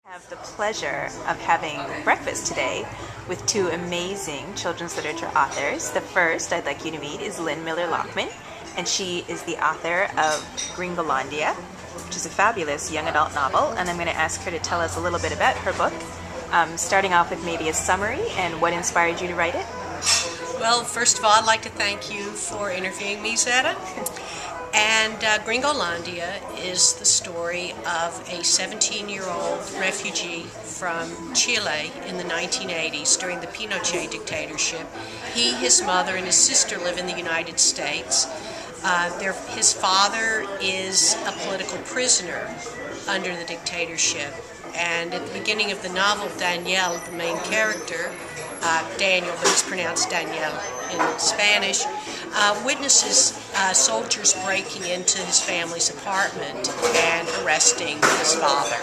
I have the pleasure of having breakfast today with two amazing children's literature authors. The first I'd like you to meet is Lyn Miller-Lachmann, and she is the author of Gringolandia, which is a fabulous young adult novel, and I'm going to ask her to tell us a little bit about her book, starting off with maybe a summary and what inspired you to write it. Well, first of all, I'd like to thank you for interviewing me, Zeta. And Gringolandia is the story of a 17-year-old refugee from Chile in the 1980s during the Pinochet dictatorship. He, his mother, and his sister live in the United States. His father is a political prisoner under the dictatorship. And at the beginning of the novel, Daniel, the main character, Daniel, but it's pronounced Daniel in Spanish, witnesses soldiers breaking into his family's apartment and arresting his father.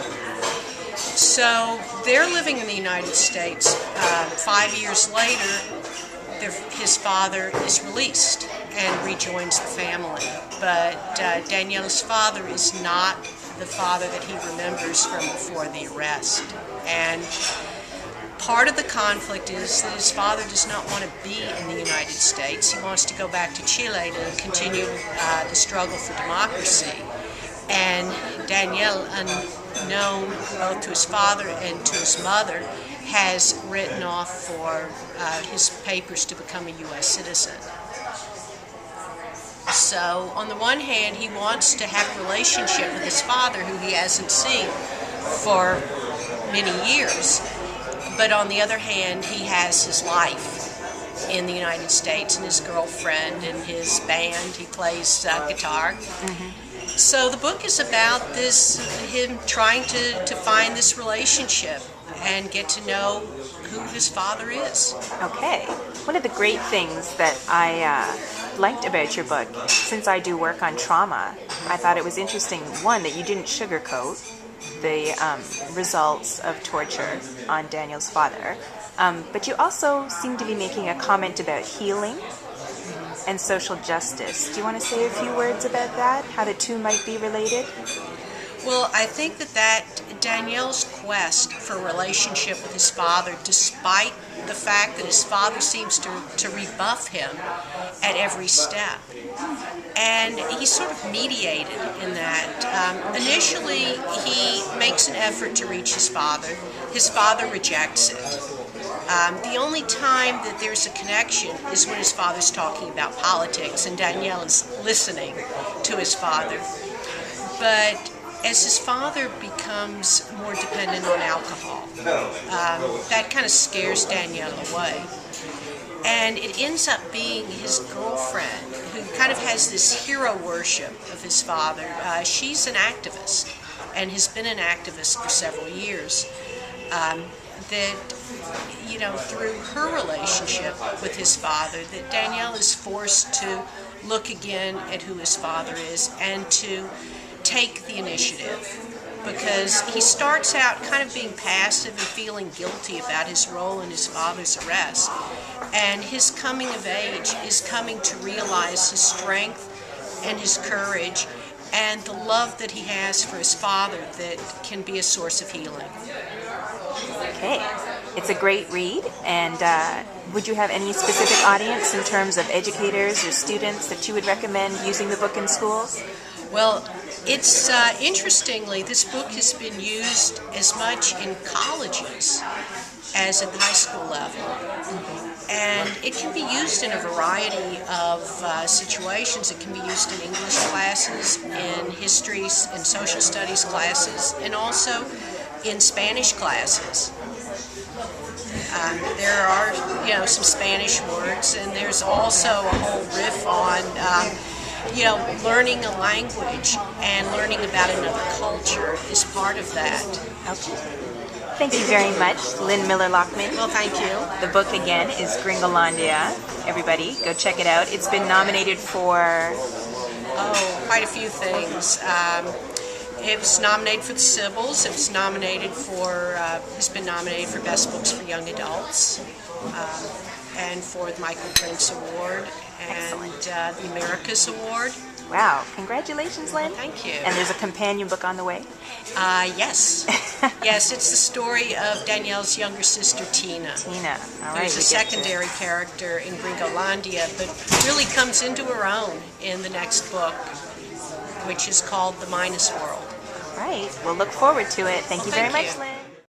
So they're living in the United States. 5 years later, his father is released and rejoins the family. But Daniel's father is not the father that he remembers from before the arrest. And part of the conflict is that his father does not want to be in the United States. He wants to go back to Chile to continue the struggle for democracy. And Daniel, unknown both to his father and to his mother, has written off for his papers to become a U.S. citizen. So, on the one hand, he wants to have a relationship with his father, who he hasn't seen for many years. But on the other hand, he has his life in the United States and his girlfriend and his band. He plays guitar. Mm-hmm. So the book is about him trying to find this relationship and get to know who his father is. Okay. One of the great things that I liked about your book, since I do work on trauma, I thought it was interesting, one, that you didn't sugarcoat the results of torture on Daniel's father, but you also seem to be making a comment about healing and social justice. Do you want to say a few words about that, how the two might be related? Well, I think that Daniel's quest for a relationship with his father, despite the fact that his father seems to rebuff him at every step, and he's sort of mediated in that. Initially, he makes an effort to reach his father. His father rejects it. The only time that there's a connection is when his father's talking about politics, and Daniel is listening to his father. But as his father becomes more dependent on alcohol, that kind of scares Daniel away. And it ends up being his girlfriend, who kind of has this hero worship of his father. She's an activist, and has been an activist for several years. Through her relationship with his father, that Daniel is forced to look again at who his father is and to take the initiative, because he starts out kind of being passive and feeling guilty about his role in his father's arrest, and his coming of age is coming to realize his strength and his courage and the love that he has for his father that can be a source of healing. Okay, it's a great read, and would you have any specific audience in terms of educators or students that you would recommend using the book in schools? Well, it's interestingly, this book has been used as much in colleges as at the high school level. And it can be used in a variety of situations. It can be used in English classes, in history and social studies classes, and also in Spanish classes. There are, some Spanish words, and there's also a whole riff on learning a language and learning about another culture is part of that. Okay. Thank you very much, Lyn Miller-Lachmann. Well, thank you. The book, again, is Gringolandia. Everybody, go check it out. It's been nominated for... quite a few things. It was nominated for the Sibyls. It was nominated for, has been nominated for Best Books for Young Adults, and for the Michael Prince Award, and the Americas Award. Wow. Congratulations, Lyn. Thank you. And there's a companion book on the way? Yes. Yes, it's the story of Danielle's younger sister, Tina. Tina. All right. Who's a secondary character in Gringolandia, but really comes into her own in the next book, which is called The Minus World. All right. We'll look forward to it. Thank you very Thank much, you. Lynn.